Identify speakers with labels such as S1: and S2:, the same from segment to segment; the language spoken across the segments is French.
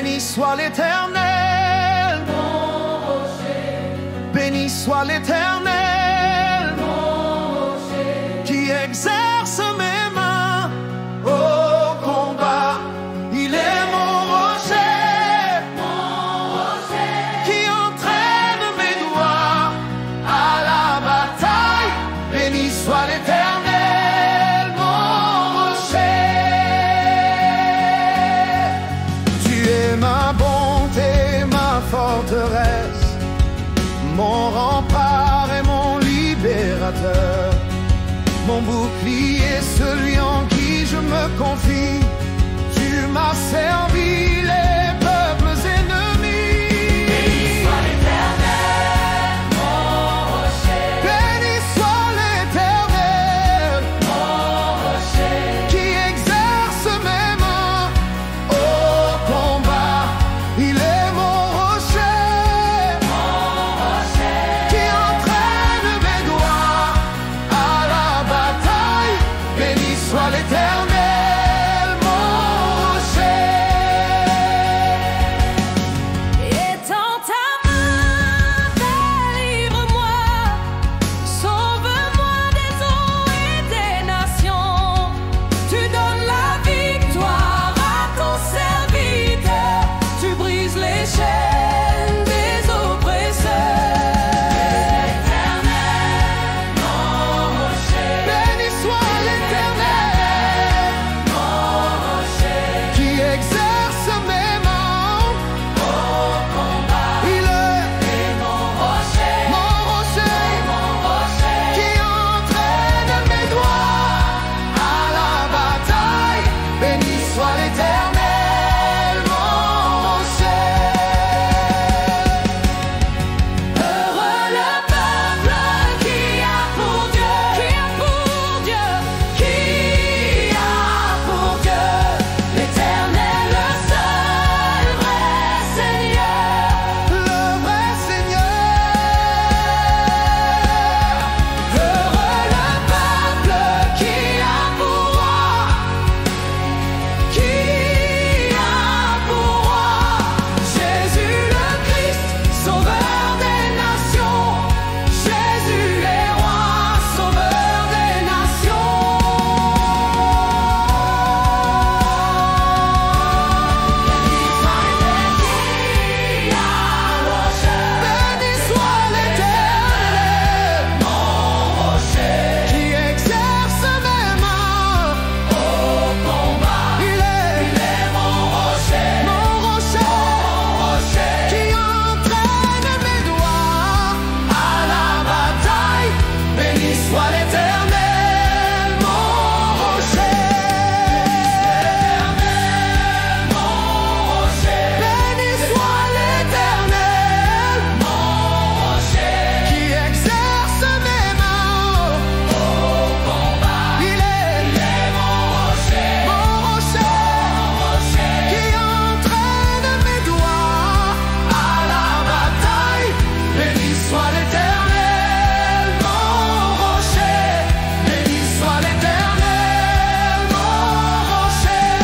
S1: Béni soit l'Éternel,
S2: mon rocher,
S1: béni soit l'Éternel,
S2: mon rocher,
S1: qui exerce mes mains au combat. Il est mon rocher, qui entraîne mes doigts à la bataille. Béni soit l'Éternel, mon rocher. Tu es ma bonté, ma forteresse, mon rempart et mon libérateur, mon bouclier, celui en qui je me confie. Tu m'as servi les peuples ennemis.
S2: béni soit l'Éternel, mon rocher,
S1: Béni soit l'Éternel,
S2: mon rocher,
S1: qui exerce mes mains au combat. Il est mon rocher, qui entraîne mes doigts à la bataille. Béni soit l'Éternel, mon rocher.
S2: étends ta main, délivre-moi, sauve-moi des eaux et des nations. Tu donnes la victoire à ton serviteur, tu brises les chaînes des oppresseurs. Éternel, mon rocher,
S1: Béni soit l'Éternel,
S2: mon rocher,
S1: qui exerce mes mains
S2: au combat.
S1: Il est
S2: Mon rocher,
S1: mon rocher,
S2: mon rocher,
S1: qui entraîne mes doigts à la bataille. Béni soit l'Éternel, mon rocher.
S2: heureux le peuple qui a pour Dieu, qui a pour Dieu, qui a pour Dieu l'Éternel, le seul vrai Seigneur.
S1: Le vrai Seigneur.
S2: Heureux le peuple qui a pour roi, qui a pour roi Jésus le Christ, sauveur des nations. Jésus est roi, sauveur des nations.
S1: Béni soit l'Éternel,
S2: Mon rocher,
S1: qui exerce mes mains
S2: au combat,
S1: Il est
S2: mon rocher,
S1: mon rocher,
S2: rocher.
S1: qui entraîne mes doigts à la bataille. Béni soit l'Éternel, mon rocher. Béni soit l'Éternel, qui exerce mes mains au combat. Il est mon rocher, qui entraîne mes doigts à la bataille. Béni soit l'Éternel, mon rocher. Béni soit l'Éternel, mon rocher.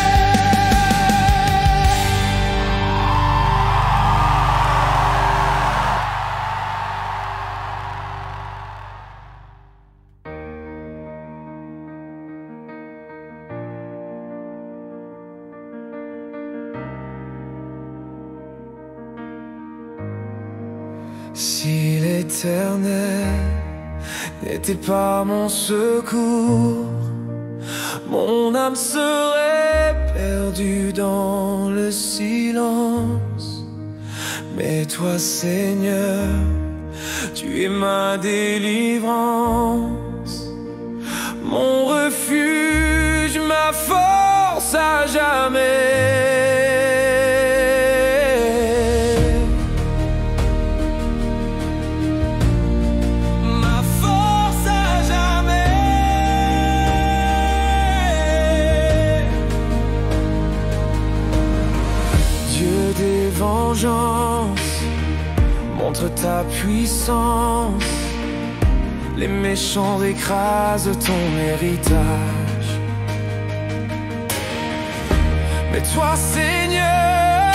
S1: Si l'Éternel n'était pas mon secours, mon âme serait perdue dans le silence. Mais toi, Seigneur, tu es ma délivrance, mon refuge, ma force à jamais. Ma force à jamais. Dieu des vengeances, montre ta puissance. Les méchants écrasent ton héritage. Mais toi, Seigneur,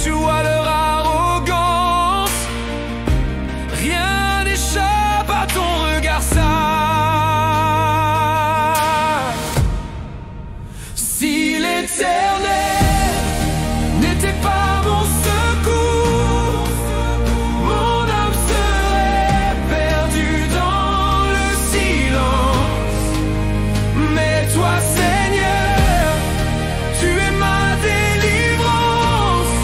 S1: tu vois leur arrogance. Rien n'échappe à ton regard sale. Si l'Éternel n'était pas mon secours, mon âme serait perdue dans le silence. Mais toi, Seigneur, tu es ma délivrance,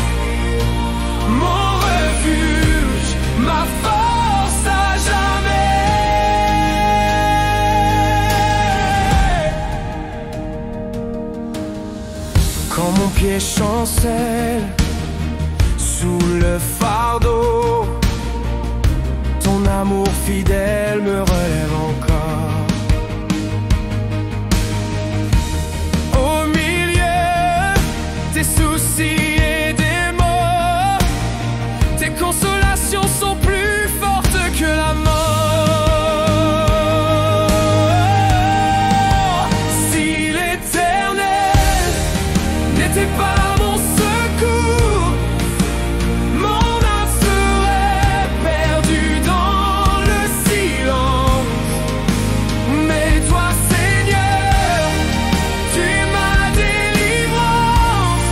S1: mon refuge, ma force à jamais. Quand mon pied chancelle sous le fardeau, ton amour fidèle me relève encore. Au milieu des soucis et des maux, tes consolations sont plus fortes que la mort. Si l'Éternel n'était pas mon secours, mon âme serait perdue dans le silence. Mais toi, Seigneur, tu es ma délivrance,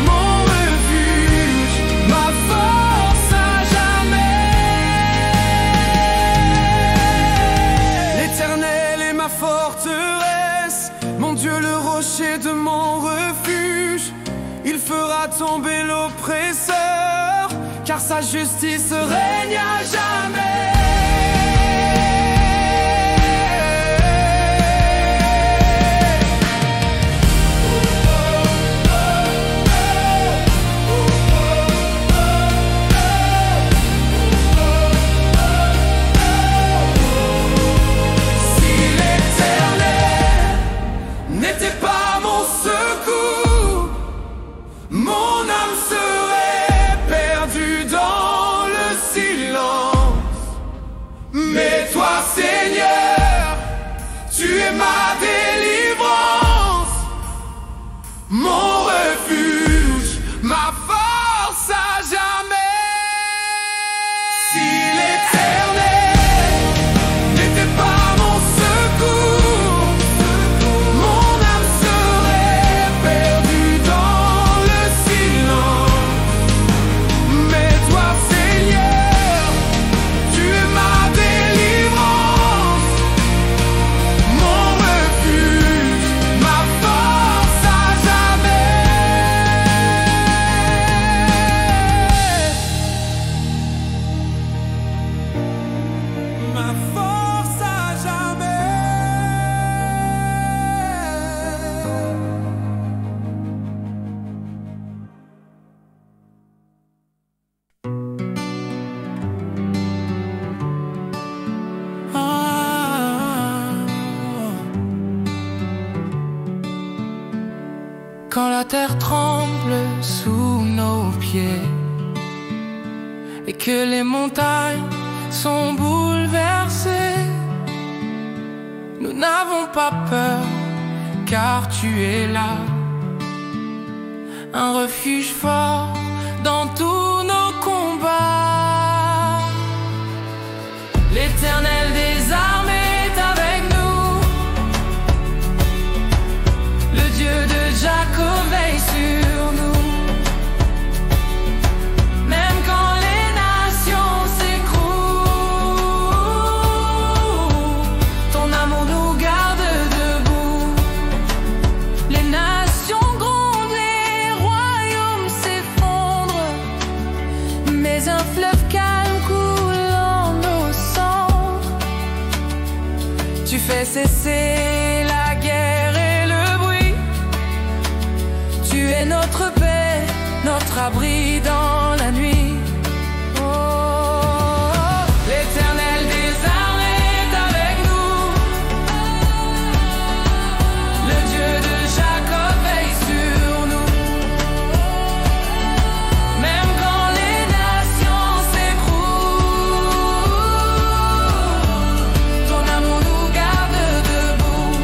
S1: mon refuge, ma force à jamais. L'Éternel est ma forteresse, mon Dieu le rocher de mon refuge. Il fera tomber l'oppresseur, car sa justice règne à jamais. Si l'Éternel n'était pas mon secours, mon âme serait perdue dans le silence. Mais toi, Seigneur, tu es ma délivrance, mon refuge, ma force à jamais. Si l'Éternel n'était pas mon secours, mon âme serait perdue dans le silence. Mais toi, Seigneur, tu es ma délivrance, mon refuge, ma force à jamais. Ma force à jamais. Quand la terre tremble sous nos pieds et que les montagnes sont bouleversées, nous n'avons pas peur, car tu es là, un refuge fort dans tous nos combats. L'Éternel des armées est avec nous, le Dieu de Jacob veille sur nous. Même quand les nations s'écroulent, ton amour nous garde debout. Les nations grondent, les royaumes s'effondrent, mais un fleuve calme coule en nos cendres. Tu fais cesser la guerre et le bruit, tu es notre paix, notre abri dans la nuit. Oh, l'Éternel des armées est avec nous, le Dieu de Jacob veille sur nous. Même quand les nations s'écroulent, ton amour nous garde debout.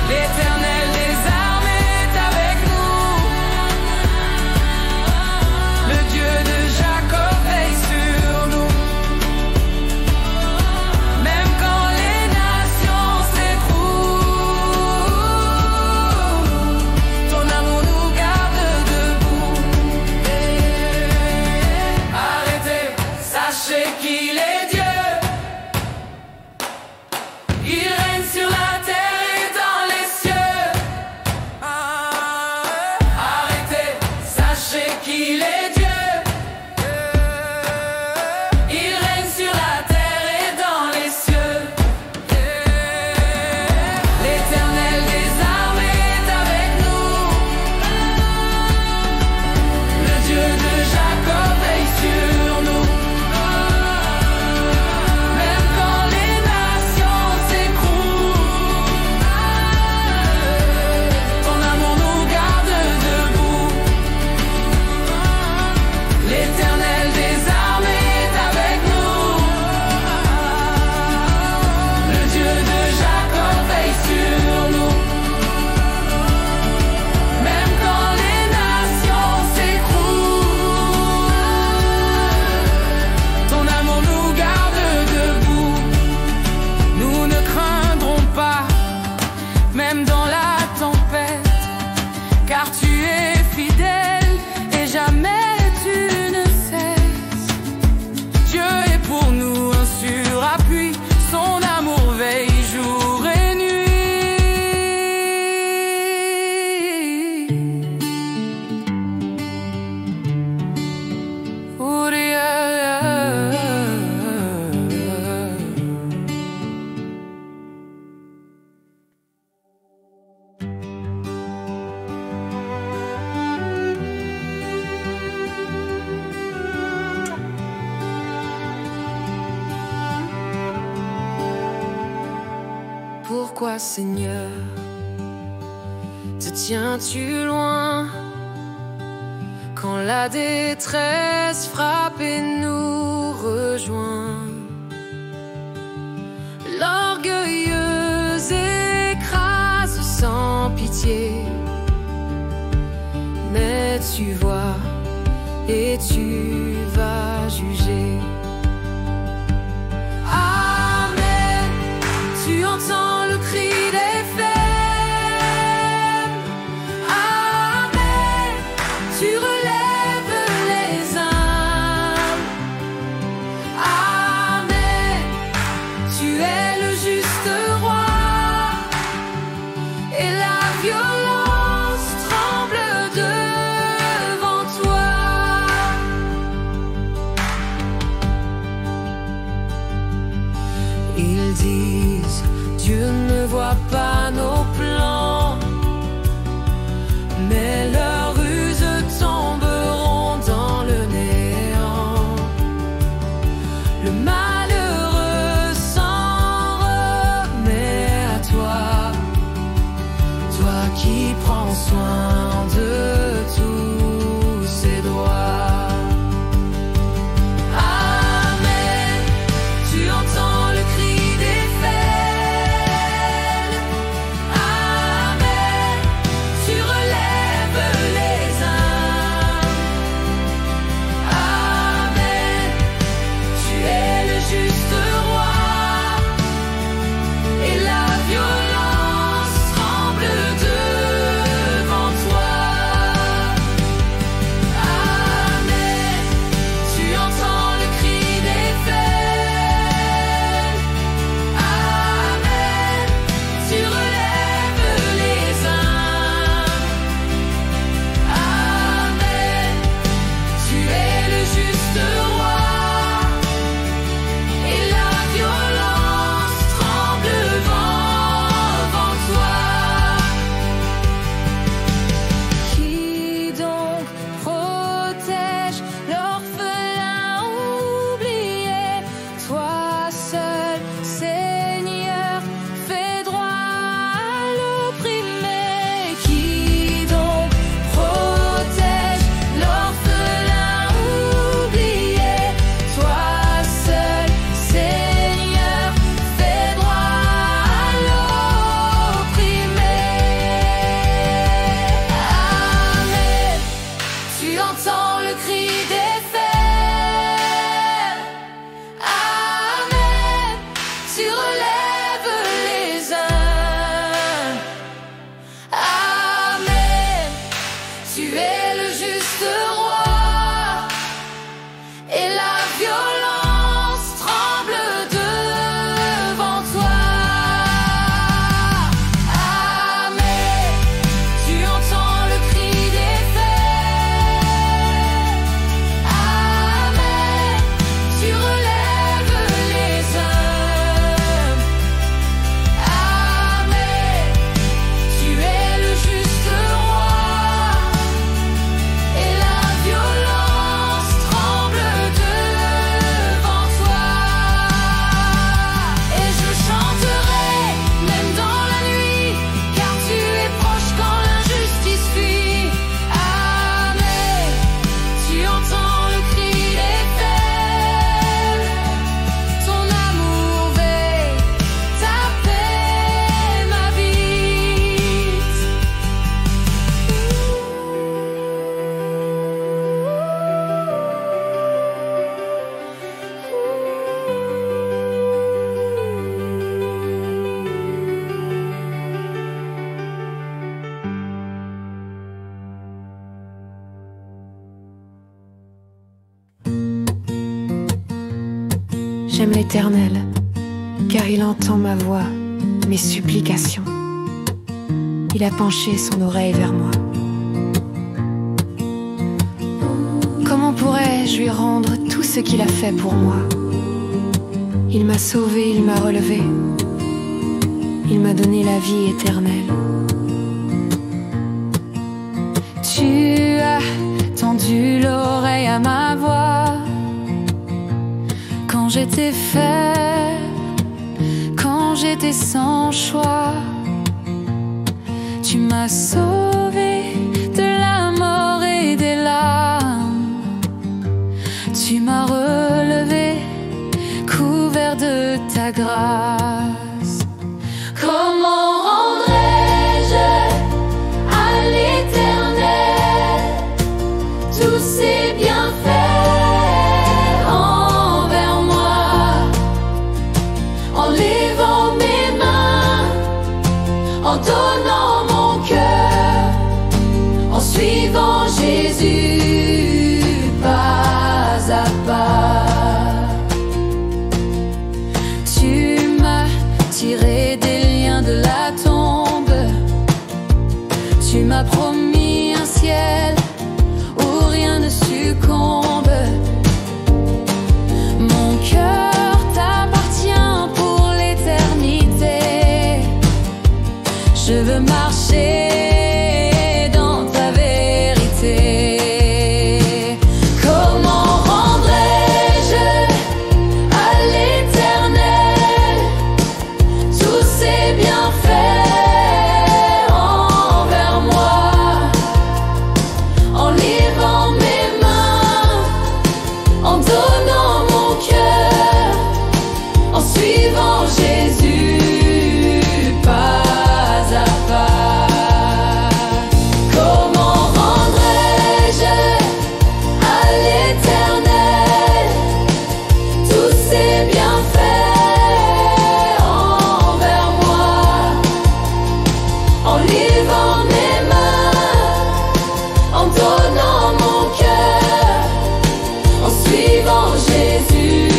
S1: L'Éternel des armées est avec nous,
S2: pourquoi, Seigneur, te tiens-tu loin quand la détresse frappe et nous rejoint? L'orgueilleux écrase sans pitié, mais tu vois et tu vas juger. Amen, tu entends le cri des faibles. Amen, tu relèves les âmes. Amen, tu es le juste roi et la violence tremble devant toi. Ils disent, Dieu ne voit pas nos plans, mais leurs ruses tomberont dans le néant. Le malheureux s'en remet à toi, toi qui prends soin de tous ses droits. Amen, tu entends le cri des faibles. Amen, tu relèves les âmes. Amen, tu es le juste roi et la violence tremble devant toi. Amen, tu entends le cri des faibles. Amen, tu relèves les âmes. Amen, tu es le juste roi et la violence tremble devant toi. Qui donc protège l'orphelin oublié? Toi seul, Seigneur, fais droit à l'opprimé. Qui donc protège l'orphelin oublié? Toi seul, Seigneur, fais droit à l'opprimé. Amen, tu entends le cri des faibles. Amen, tu relèves les âmes. Amen, tu es le juste roi et la violence tremble devant toi. Amen, tu entends le cri des faibles. Amen, tu relèves les âmes. Amen, tu es le juste roi et la violence tremble devant toi. Et je chanterai même dans la nuit, car tu es proche quand l'injustice fuit. Amen, tu entends le cri des faibles. Ton amour veille, ta paix m'habite.
S3: J'aime l'Éternel, car il entend ma voix, mes supplications. Il a penché son oreille vers moi. Comment pourrais-je lui rendre tout ce qu'il a fait pour moi? Il m'a sauvé, il m'a relevé, il m'a donné la vie éternelle. Tu as tendu l'oreille à ma voix quand j'étais faible, quand j'étais sans choix. Tu m'as sauvé de la mort et des larmes. Tu m'as relevé, couvert de ta grâce. Comment rendrais-je à l'Éternel tous ces bienfaits envers moi, en levant mes mains, en donnant mon cœur, en suivant Jésus pas à pas. Tu m'as tiré des liens de la tombe, tu m'as promis un ciel où rien ne succombe. Mon cœur t'appartient pour l'éternité. Je veux marcher dans ta vérité. Comment rendrais-je à l'Éternel tous ces bienfaits envers moi, en levant mes mains, en donnant mon cœur, en suivant Jésus pas à pas. Comment rendrais-je à l'Éternel tous ces bienfaits envers moi, en levant mes mains, en donnant mon cœur, en suivant Jésus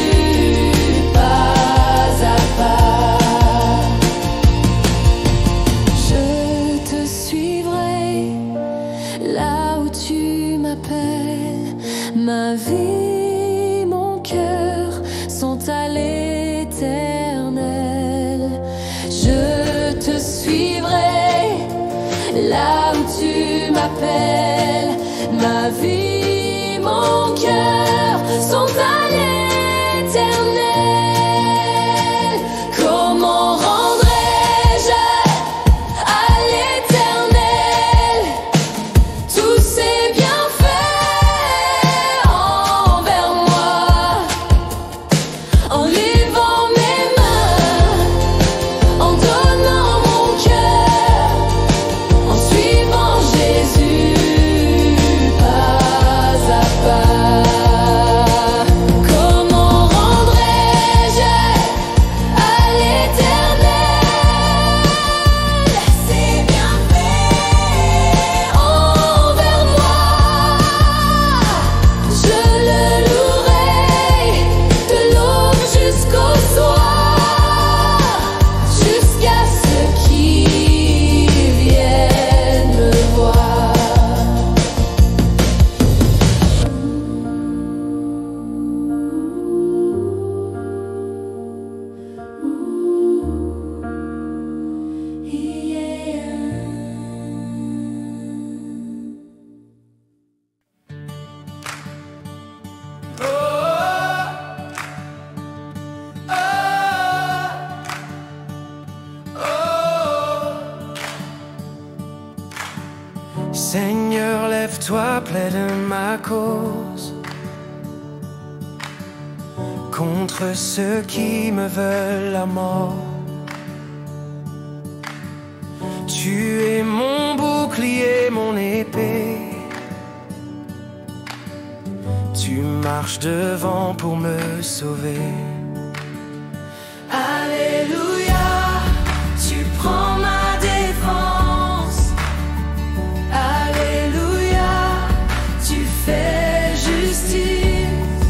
S3: pas à pas. Je te suivrai là où tu m'appelles. Ma vie, mon cœur sont à l'Éternel. Je te suivrai là où tu m'appelles. Ma vie, mon cœur sont à l'Éternel. Comment rendrais-je à l'Éternel tous ces bienfaits envers moi, en levant mes mains, en donnant mon cœur, en suivant Jésus pas à pas. Comment rendrais-je à l'Éternel ses bienfaits envers moi? Je le louerai de l'aube jusqu'au soir, jusqu'à ce qu'il vienne me voir.
S1: Seigneur, lève-toi, plaide ma cause contre ceux qui me veulent la mort. Tu es mon bouclier, mon épée. Tu marches devant pour me sauver. Alléluia, tu prends ma défense. Alléluia, tu fais justice.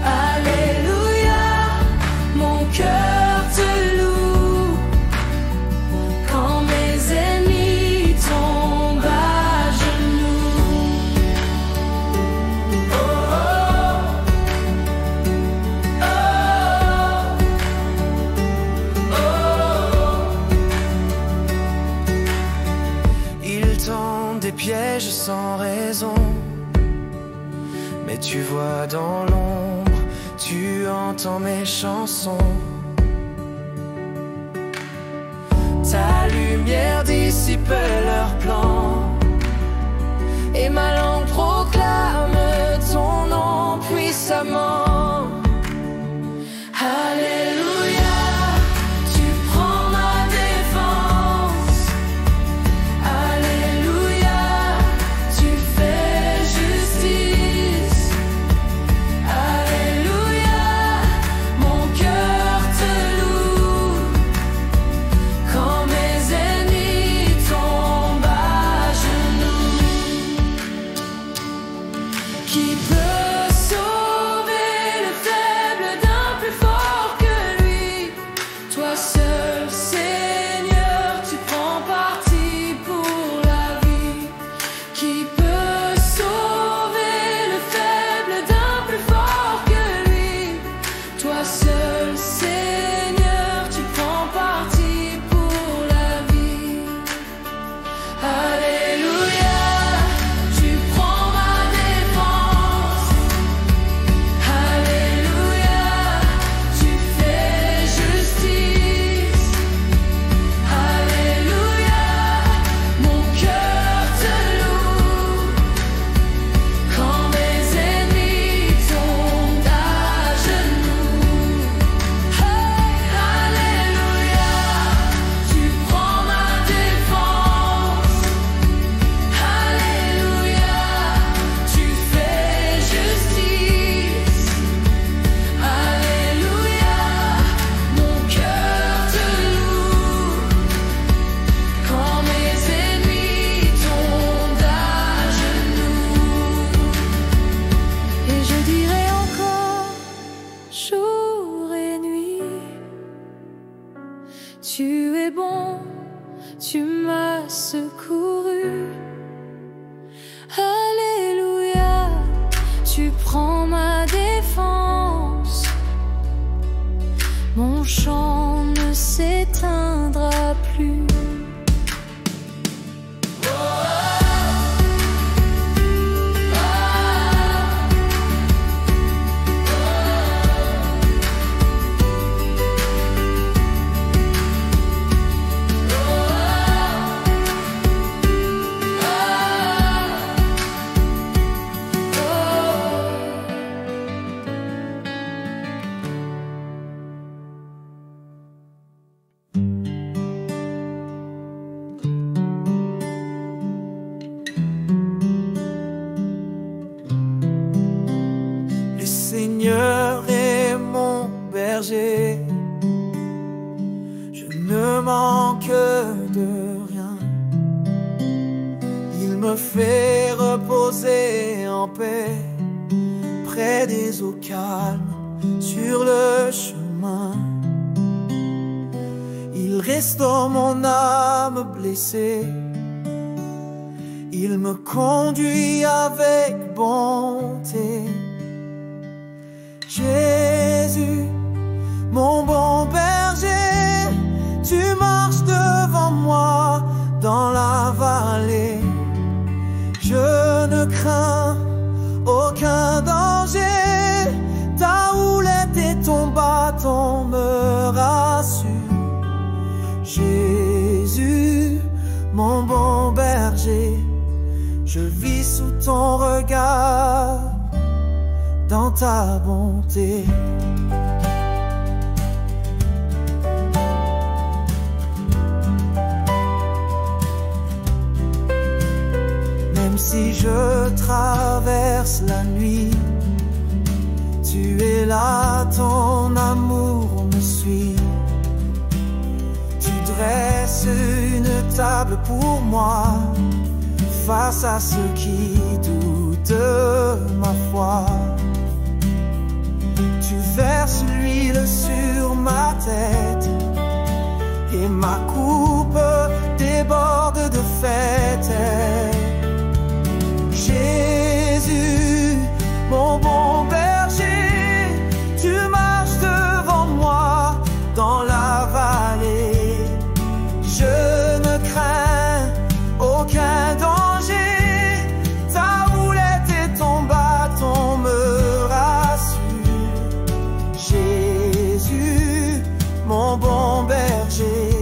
S1: Alléluia, mon cœur te loue. Quand mes ennemis tombent à genoux. Oh, oh, oh. Ils tendent des pièges sans raison, mais tu vois dans l'ombre, tu entends mes chansons. Ta lumière dissipe leurs plans, et ma langue proclame ton nom puissamment. Alléluia, tu prends ma défense. Alléluia, tu fais justice. Alléluia, mon cœur te loue. Quand mes ennemis tombent à genoux, qui peut sauver le faible d'un plus fort que lui? Toi seul, Seigneur, tu prends parti pour la vie. Qui peut sauver le faible d'un plus fort que lui? Toi seul, Seigneur, tu prends parti pour la vie. Alléluia, tu prends ma défense. Alléluia, tu fais justice. Alléluia, mon cœur te loue. Quand mes ennemis tombent à genoux. Alléluia, tu prends ma défense. Alléluia, tu fais justice. Alléluia, mon cœur te loue. Quand mes ennemis tombent à genoux. Et je dirai encore, jour et nuit, tu es bon, tu m'as secouru. Alléluia, tu prends ma défense. Mon chant ne s'éteindra plus. Le Seigneur est mon berger, je ne manque de rien. Il me fait reposer en paix près des eaux calmes sur le chemin. Il restaure mon âme blessée, il me conduit avec bonté. Jésus, mon bon berger, tu marches devant moi dans la vallée. Je ne crains aucun danger, ta houlette et ton bâton me rassurent. Jésus, mon bon berger, je vis sous ton regard, dans ta bonté. Même si je traverse la nuit, tu es là, ton amour me suit. Tu dresses une table pour moi, face à ceux qui doutent ma foi. Tu verses l'huile sur ma tête, et ma coupe déborde de fête. Jésus, mon bon berger, tu marches devant moi dans la vallée. Je ne crains aucun danger, ta houlette et ton bâton me rassurent. Jésus, mon bon berger,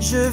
S1: je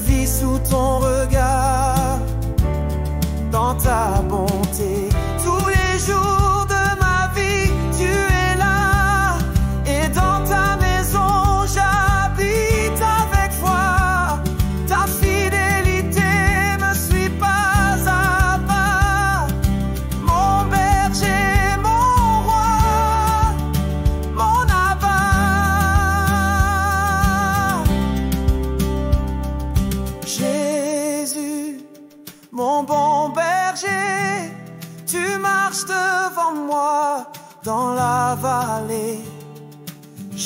S1: vallée.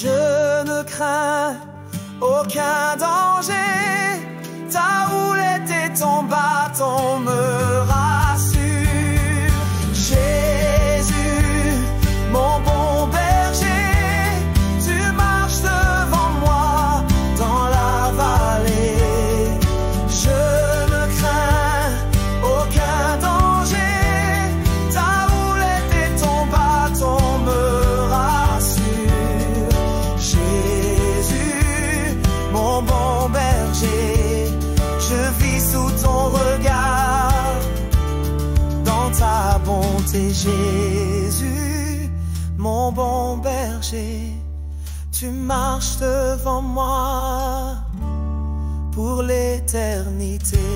S1: Je ne crains aucun danger, ta houlette et ton bâton me rassurent. Jésus, mon bon berger, tu marches devant moi dans la vallée. Je ne crains aucun danger, ta houlette et ton bâton me rassurent. Jésus, mon bon berger, je vis sous ton regard, dans ta bonté. Jésus, mon bon berger, tu marches devant moi pour l'éternité.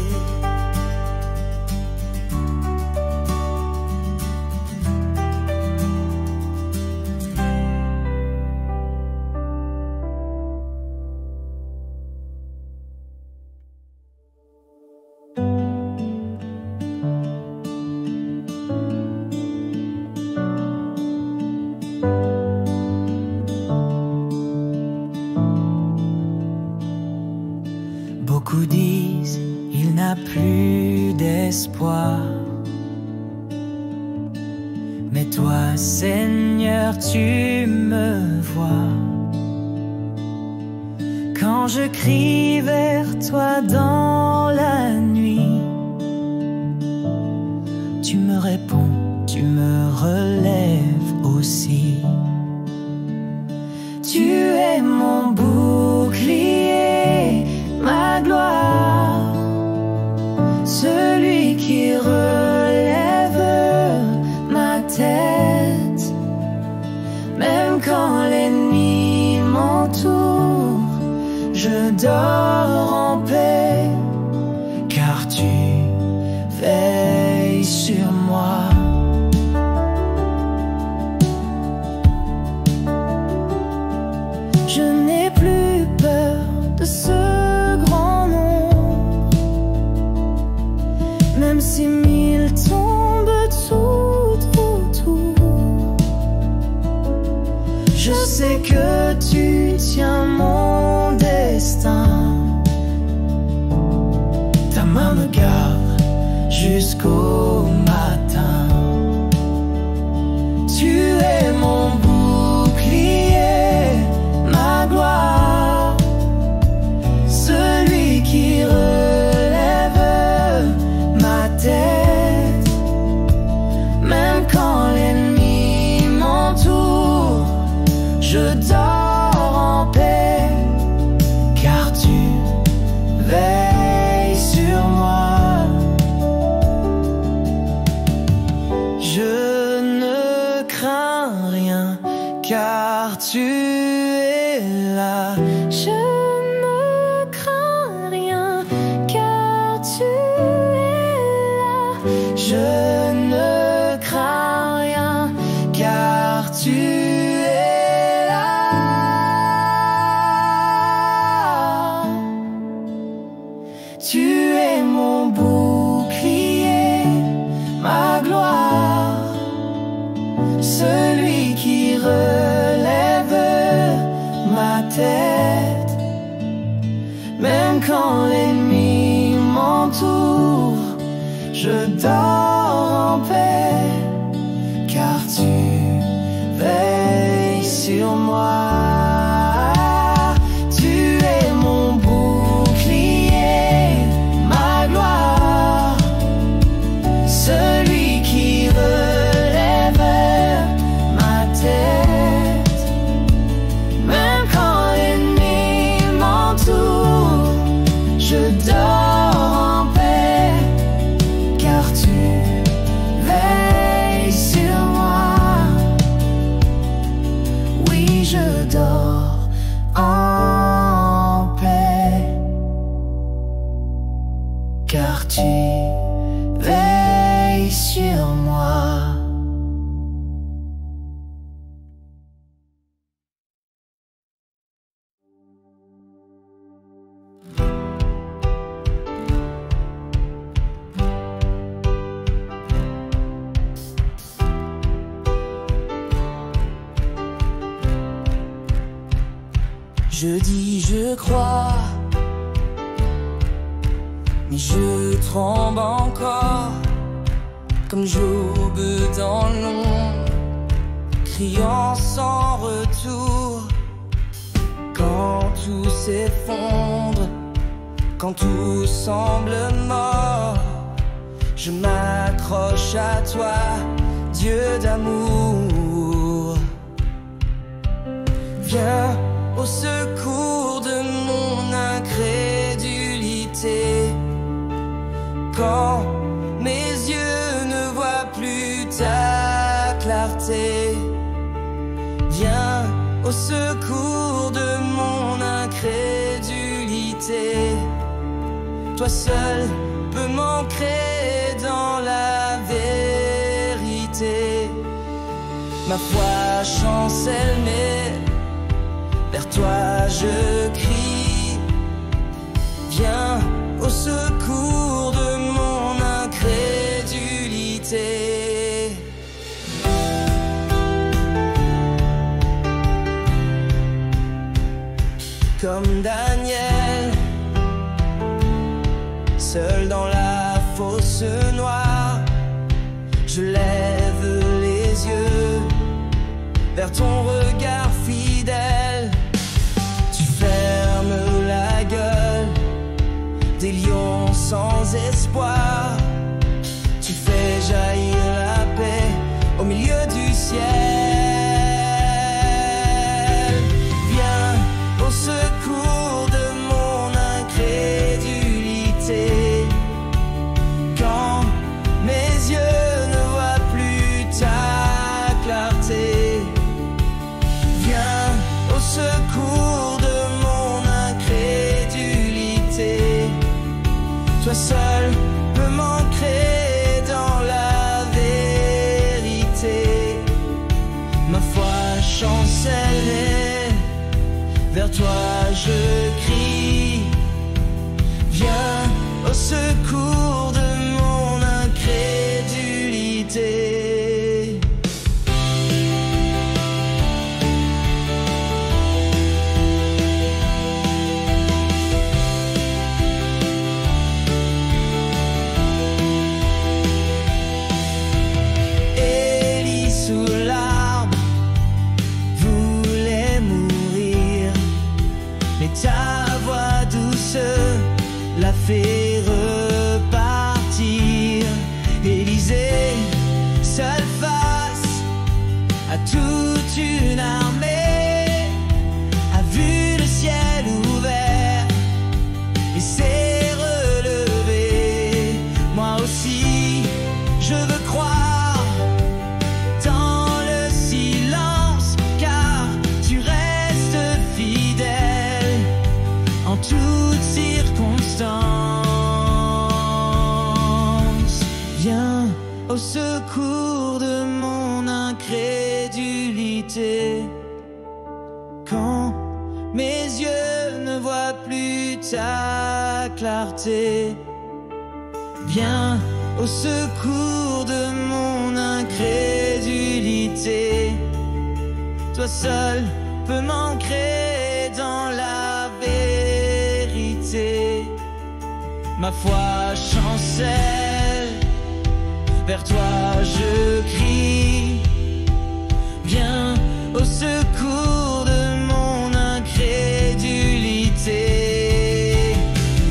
S4: Beaucoup disent il n'a plus d'espoir, mais toi, Seigneur, tu me vois. Quand je crie vers toi dans la nuit, tu me réponds, tu me relèves aussi. Tu es mon bouclier, ma gloire, celui qui relève ma tête. Même quand l'ennemi m'entoure, je dors en paix, car tu veilles sur moi. Je n'ai plus peur de ce grand nombre, même si 1000 tombent tout autour. Je sais que tu tiens mon destin, ta main me garde jusqu'au matin. Tu es mon bouclier, ma gloire, celui qui relève ma tête. Même quand l'ennemi m'entoure, je dors en paix, car tu veilles sur moi. Je ne crains rien, car tu es là. Je ne crains rien, car tu es là. Je ne crains rien, car tu es là. Tu es mon bouclier, ma gloire, celui qui relève ma tête. Même quand l'ennemi m'entoure, je dors en paix, car tu veilles sur moi. Tu es mon bouclier, ma gloire, celui qui relève ma tête. Même quand l'ennemi m'entoure, je dors en paix, car tu veilles sur moi. Oui, je dors en paix, car tu veilles sur moi.
S5: Je dis je crois, mais je tremble encore, comme Job dans l'ombre, criant sans retour. Quand tout s'effondre, quand tout semble mort, je m'accroche à toi, Dieu d'amour. Viens au secours de mon incrédulité, quand mes yeux ne voient plus ta clarté. Viens au secours de mon incrédulité. Toi seul peux m'ancrer dans la vérité. Ma foi chancelle, mais vers toi je crie. Viens au secours de mon incrédulité. Comme Daniel, seul dans la fosse noire, je lève les yeux vers ton regard fidèle. Tu fermes la gueule des lions sans espoir. Tu fais jaillir la paix au milieu du ciel. Viens au secours de mon incrédulité, quand mes yeux ne voient plus ta clarté. Viens au secours de mon incrédulité. Toi seul peux m'ancrer dans la vérité. Ma foi chancelle, vers toi je crie. Viens au secours de mon incrédulité. Élie sous l'arbre voulait mourir, mais ta voix douce l'a fait repartir. Élisée, seul face à toute une armée, a vu le ciel ouvert et s'est relevé. Moi aussi, je veux croire dans le silence, car tu restes fidèle en toutes circonstances. Viens au secours de mon incrédulité, quand mes yeux ne voient plus ta clarté. Viens au secours de mon incrédulité. Toi seul peux m'ancrer dans la vérité. Ma foi chancelle, vers toi je crie. Viens au secours de mon incrédulité.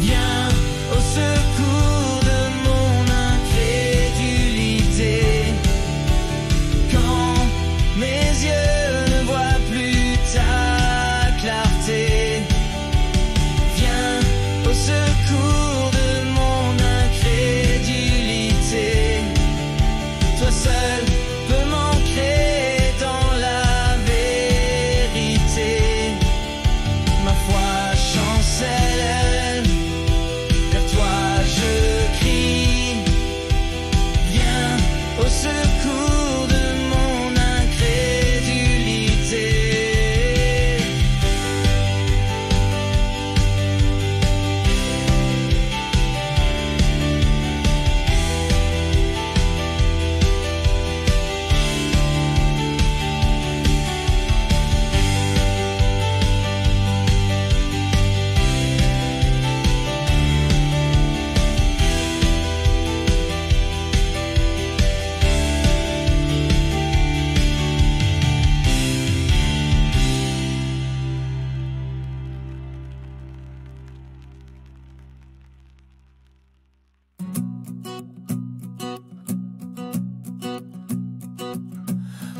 S5: Viens au secours de mon incrédulité, quand mes yeux ne voient plus ta clarté. Viens au secours de mon incrédulité. Toi seul peux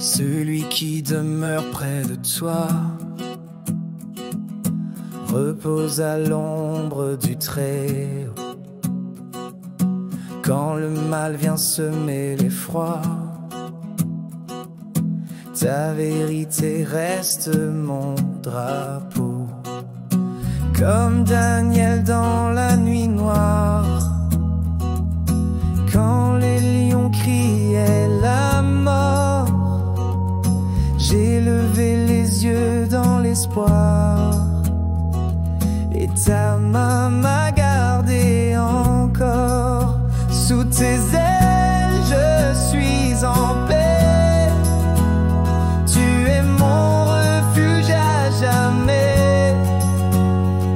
S1: celui qui demeure près de toi, repose à l'ombre du Très-Haut. Quand le mal vient semer l'effroi, ta vérité reste mon drapeau. Comme Daniel dans la nuit noire, quand les lions criaient la mort, j'ai levé les yeux dans l'espoir, et ta main m'a gardé encore. Sous tes ailes, je suis en paix. Tu es mon refuge à jamais.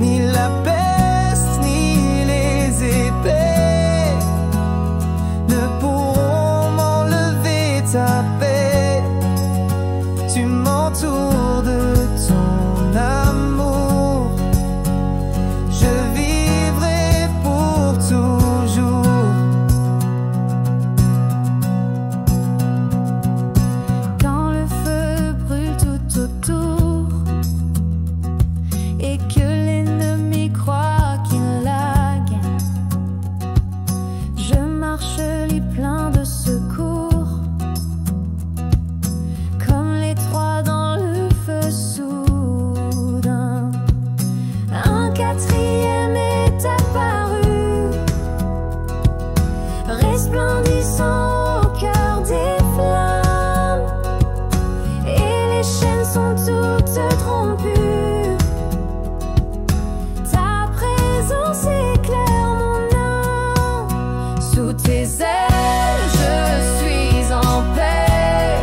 S1: Ni la peste, ni les épées ne pourront m'enlever ta paix. Tu m'entoures de ton amour. Je vivrai pour toujours.
S2: Quand le feu brûle tout autour et que l'ennemi croit qu'il la gagne, je marche les pleins de secours, comme les trois dans le feu soudain. Un quatrième est apparu, resplendissant au cœur des flammes, et les chaînes sont toutes rompues. Ta présence éclaire mon âme. Sous tes ailes, je suis en paix.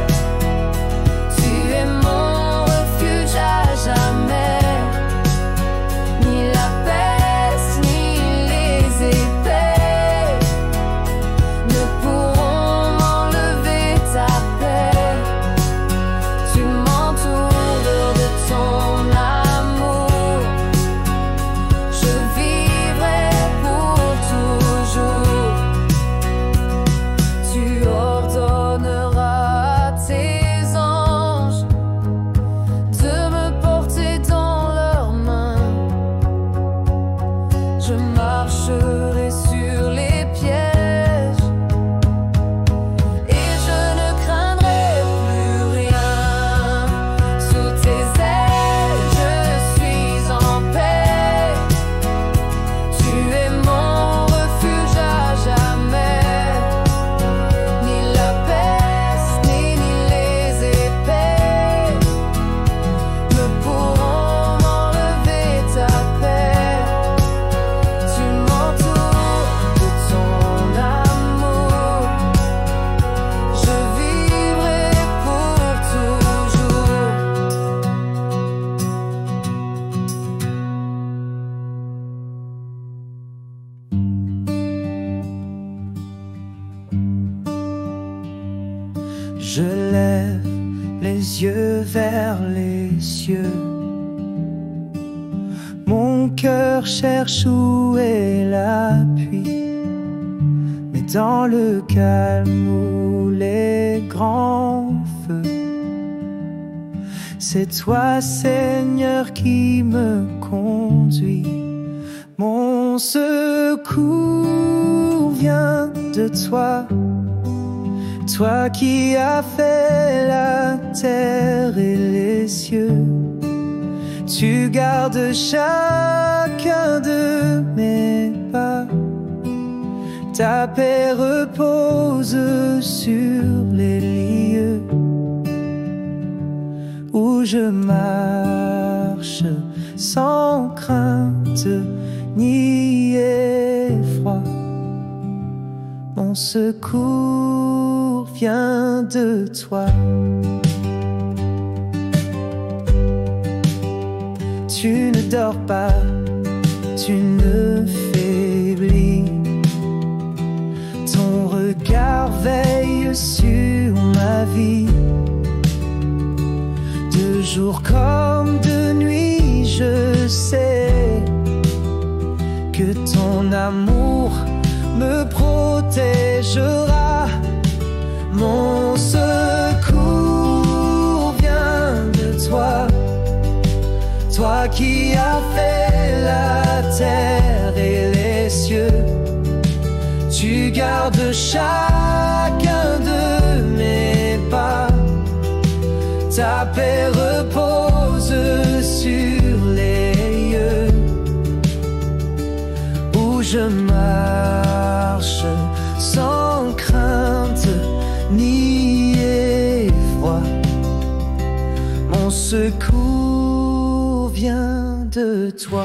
S2: Tu es mon refuge à jamais. Ni la peste, ni les épées ne pourront m'enlever ta paix. Tu m'entoures de ton amour. Je vivrai pour toujours. Tu ordonneras à tes anges de me porter dans leurs mains. Je marcherai sur les pièges et je ne craindrai plus rien. Sous tes ailes, je suis en paix. Tu es mon refuge à jamais. Ni la peste, ni les épées ne pourront m'enlever ta paix. Tu m'entoures de ton amour. Je vivrai pour toujours.
S1: Je lève les yeux vers les cieux. Mon cœur cherche où est l'appui, mais dans le calme ou les grands feux, c'est toi, Seigneur, qui me conduis. Mon secours vient de toi, toi qui as fait la terre et les cieux. Tu gardes chacun de mes pas. Ta paix repose sur les lieux où je marche sans crainte ni effroi. Mon secours vient de toi. Tu ne dors pas, tu ne faiblis. Ton regard veille sur ma vie. De jour comme de nuit, je sais que ton amour me protégera. Mon secours
S5: qui as fait la terre et les cieux, tu gardes chacun de mes pas. Ta paix repose sur les lieux où je marche sans crainte ni effroi. Mon secours vient de toi.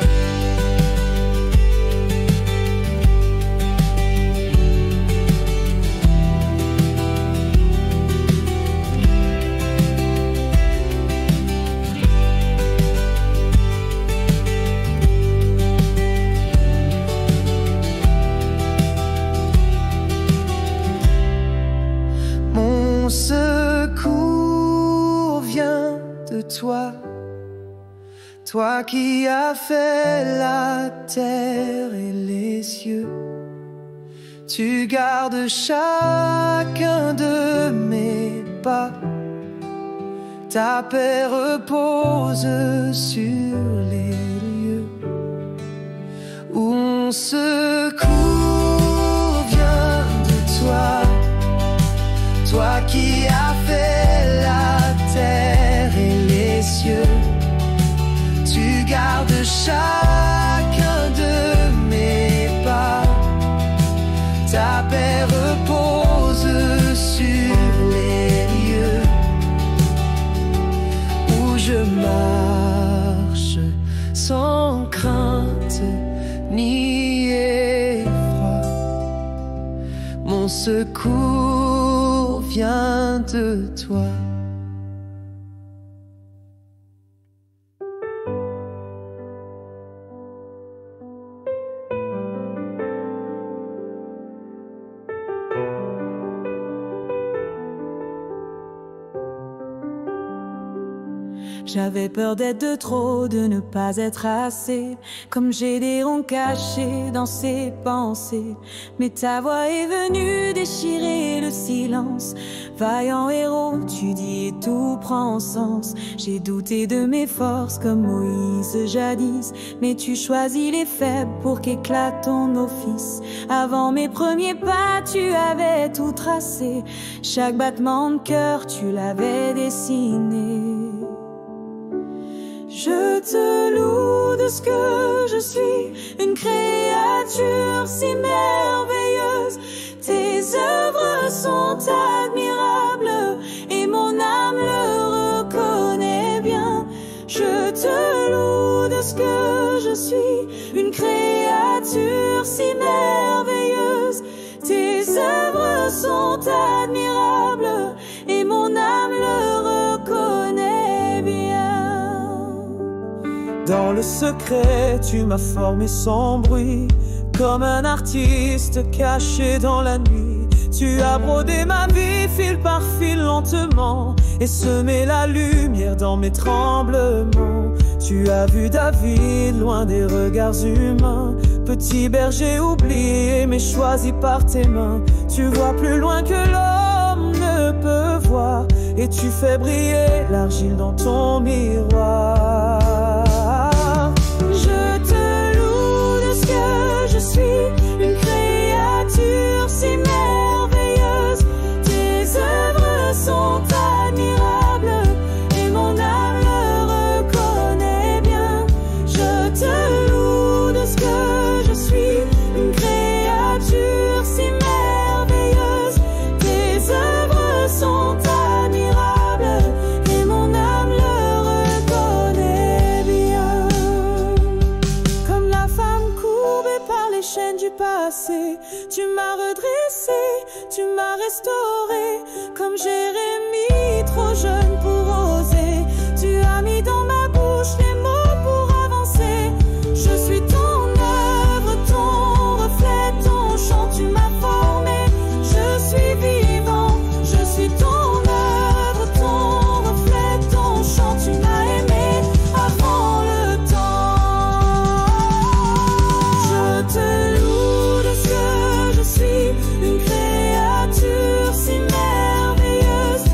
S5: Mon secours vient de toi. Toi qui as fait la terre et les cieux, tu gardes chacun de mes pas. Ta paix repose sur les lieux où mon secours vient de toi. Toi qui as fait la terre et les cieux, tu gardes chacun de mes pas. Ta paix repose sur les lieux où je marche sans crainte ni effroi. Mon secours vient de toi.
S4: J'avais peur d'être de trop, de ne pas être assez. Comme j'ai des ronds cachés dans ses pensées. Mais ta voix est venue déchirer le silence. Vaillant héros, tu dis et tout prend sens. J'ai douté de mes forces comme Moïse jadis. Mais tu choisis les faibles pour qu'éclate ton office. Avant mes premiers pas, tu avais tout tracé. Chaque battement de cœur, tu l'avais dessiné. Je te loue de ce que je suis, une créature si merveilleuse. Tes œuvres sont admirables et mon âme le reconnaît bien. Je te loue de ce que je suis, une créature si merveilleuse. Tes œuvres sont admirables et mon âme le reconnaît bien.
S1: Dans le secret, tu m'as formé sans bruit, comme un artiste caché dans la nuit. Tu as brodé ma vie fil par fil lentement et semé la lumière dans mes tremblements. Tu as vu David loin des regards humains, petit berger oublié mais choisi par tes mains. Tu vois plus loin que l'homme ne peut voir et tu fais briller l'argile dans ton miroir.
S4: Je te loue de ce que je suis, une créature si merveilleuse. Tes œuvres sont admirables et mon âme le reconnaît bien. Je te loue de ce que je suis, une créature si merveilleuse. Tes œuvres sont admirables et mon âme le reconnaît bien. Comme la femme courbée par les chaînes du passé, tu m'as redressé, tu m'as restauré. Comme Jérémie, trop jeune pour oser, tu as mis dans ma bouche les mots pour avancer. Je suis ton œuvre, ton reflet, ton chant, tu m'as formé. Je suis vivant, je suis ton œuvre, ton reflet, ton chant, tu m'as aimé avant le temps. Je te loue de ce que je suis, une créature si merveilleuse.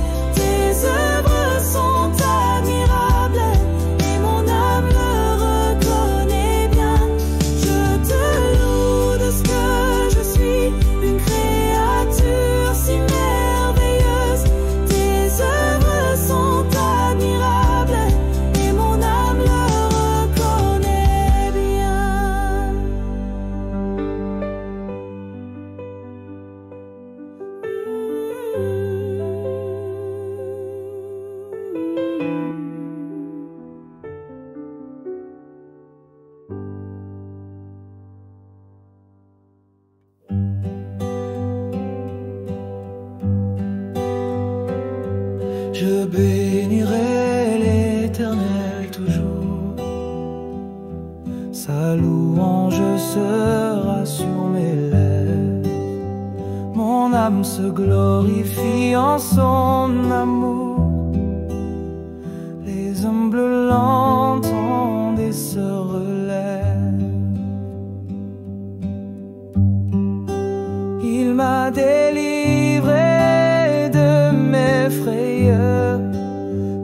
S1: âme se glorifie en son amour. Les humbles l'entendent et se relèvent. Il m'a délivré de mes frayeurs.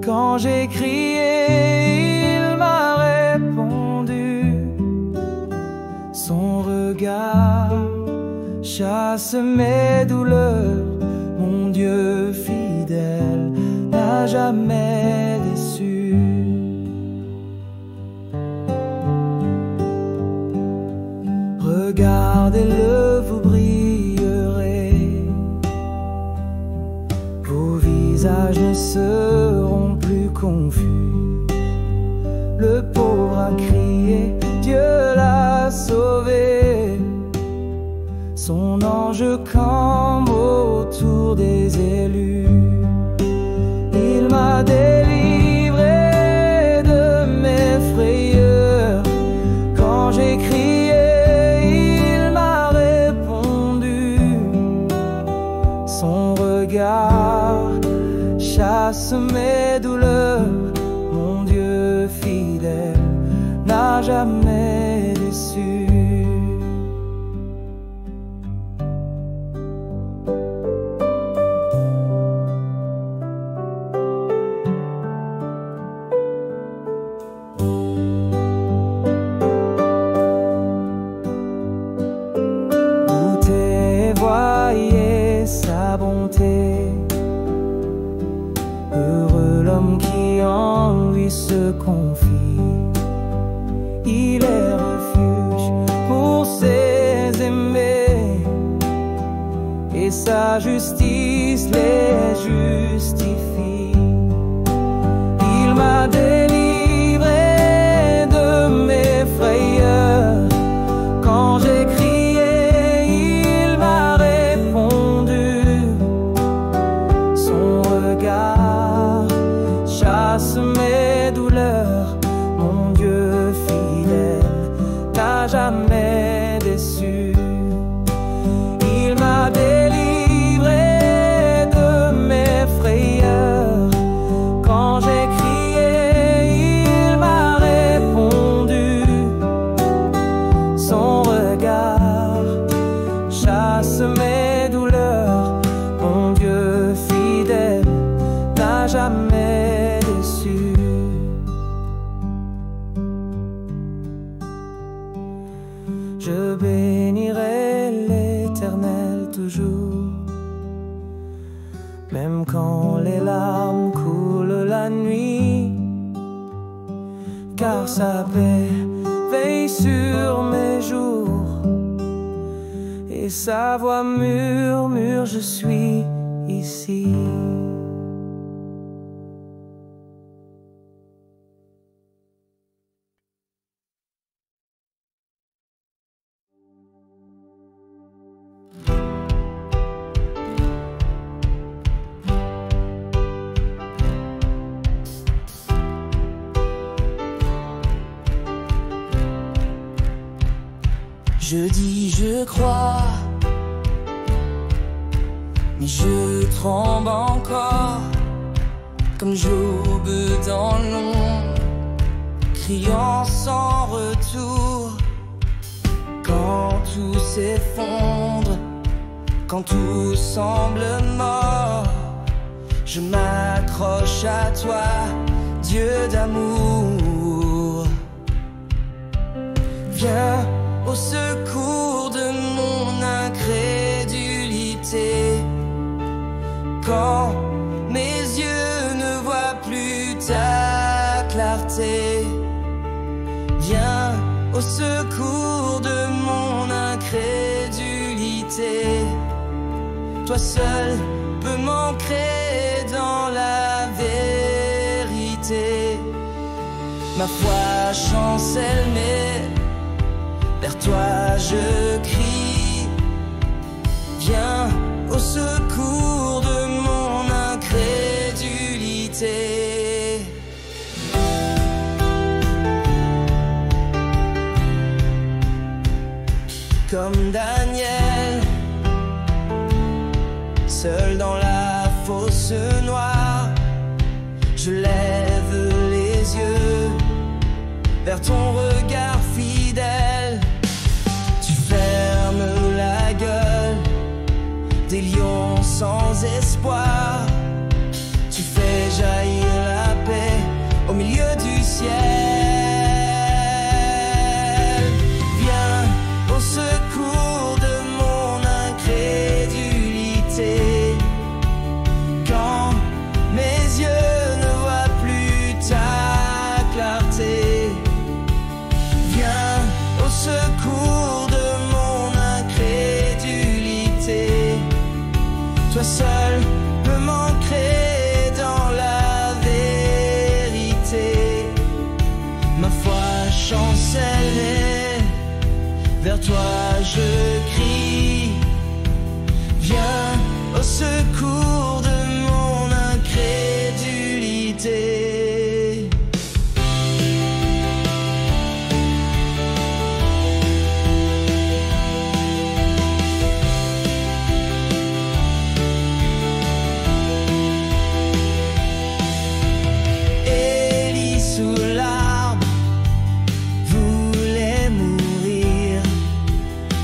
S1: Quand j'ai crié, il m'a répondu. Son regard chasse mes douleurs. Mon Dieu fidèle n'a jamais déçu. Regardez-le, vous brillerez. Vos visages ne seront plus confus. Le pauvre a crié, Dieu l'a sauvé. Son ange campe autour des élus. Il m'a délivré de mes frayeurs. Quand j'ai crié, il m'a répondu. Son regard chasse mes douleurs. Mon Dieu fidèle n'a jamais déçu. Heureux l'homme qui en lui se confie. Il est refuge pour ses aimés, et sa justice les justifie. Il m'a délivré de mes frayeurs. Quand j'ai crié, il m'a répondu. Son regard chasse mes douleurs. Mon Dieu fidèle n'a jamais déçu. Il m'a délivré de mes frayeurs. Quand j'ai crié, il m'a répondu. Son regard chasse mes douleurs. Mon Dieu fidèle n'a jamais déçu. Je bénirai l'Éternel toujours, même quand les larmes coulent la nuit, car sa paix veille sur mes jours, et sa voix murmure, je suis ici.
S5: Je dis je crois, mais je tremble encore, comme Job dans l'ombre, criant sans retour. Quand tout s'effondre, quand tout semble mort, je m'accroche à toi, Dieu d'amour. Viens au secours de mon incrédulité. Quand mes yeux ne voient plus ta clarté, viens au secours de mon incrédulité. Toi seul peux m'ancrer dans la vérité. Ma foi chancelle, mais vers toi je crie. Viens au secours de mon incrédulité. Comme Daniel, vers ton regard fidèle. Tu fermes la gueule des lions sans espoir. Tu fais jaillir la paix au milieu du ciel. Viens au secours de mon incrédulité. Quand mes yeux ne voient plus ta clarté, viens au secours de mon incrédulité. Toi seul peux m'ancrer dans la vérité. Ma foi chancelle, vers toi je crie. Viens au secours de mon incrédulité. Élie sous l'arbre voulait mourir,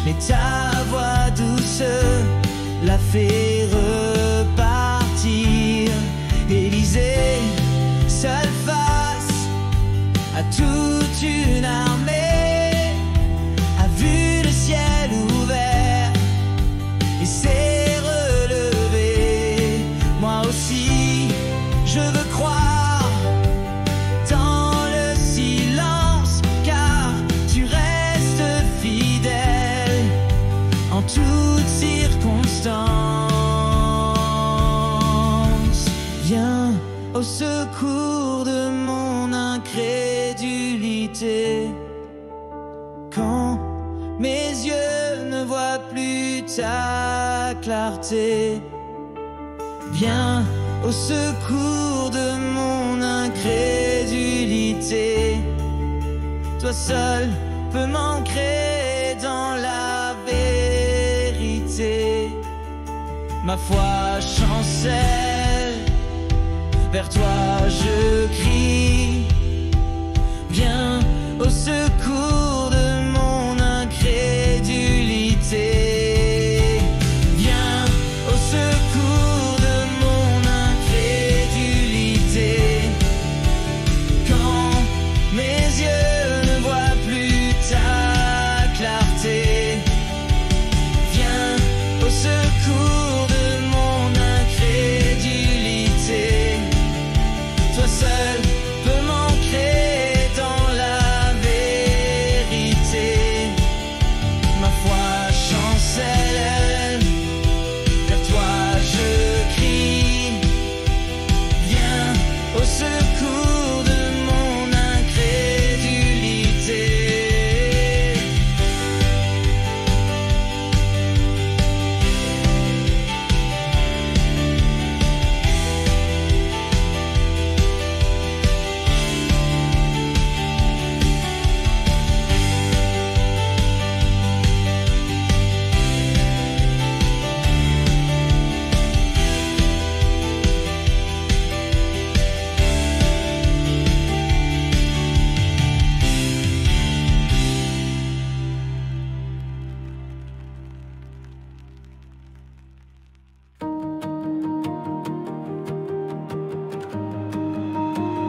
S5: mais ta voix douce l'a fait repartir. Élisée, seul face à toute une armée, a vu le ciel ouvert et s'est relevé. Moi aussi, je veux croire dans le silence, car tu restes fidèle en toutes circonstances. Viens au secours de mon incrédulité. Quand mes yeux ne voient plus ta clarté, viens au secours de mon incrédulité. Toi seul peux m'ancrer dans la vérité. Ma foi chancelle, vers toi je crie. Viens au secours de mon incrédulité. Viens au secours de mon incrédulité. Quand mes yeux ne voient plus ta clarté, viens au secours de mon incrédulité. Toi seul peux m'ancrer dans la vérité. Ma foi chancelle, vers toi je crie. Viens au secours de mon incrédulité.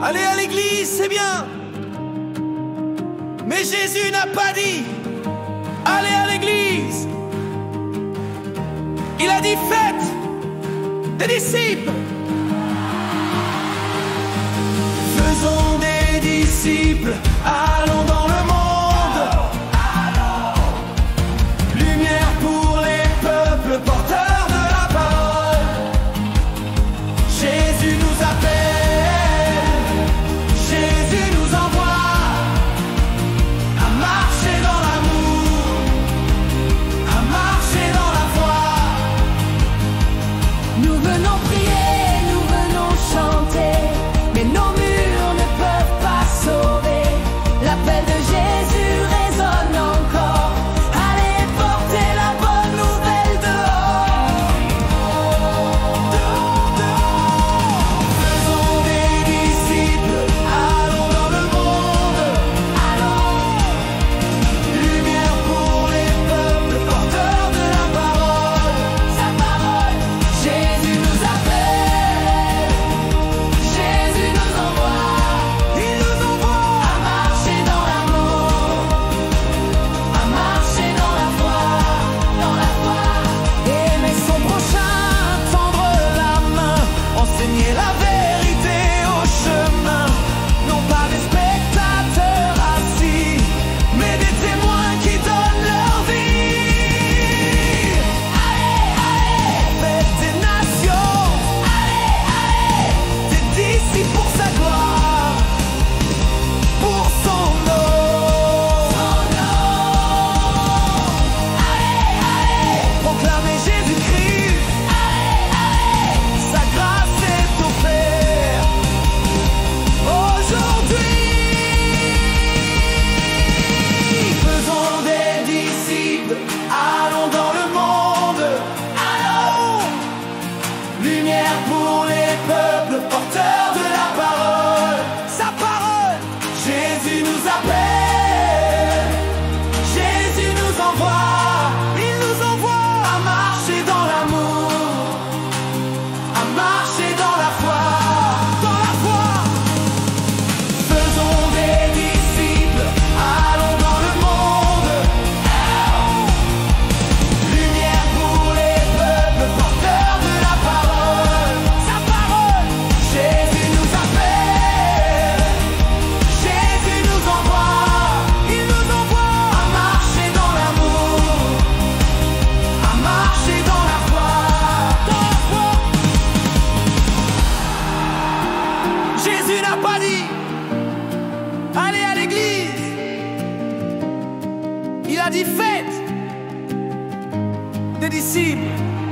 S1: Aller à l'église, c'est bien. Mais Jésus n'a pas dit allez à l'église. Il a dit faites des disciples. Faisons des disciples, allons dans le monde. Lumière pour les peuples, porteurs de la parole. Jésus nous appelle, Jésus nous envoie à marcher dans l'amour, à marcher dans la foi.
S2: Nous venons prier, nous venons chanter, mais nos murs ne peuvent
S1: des disciples.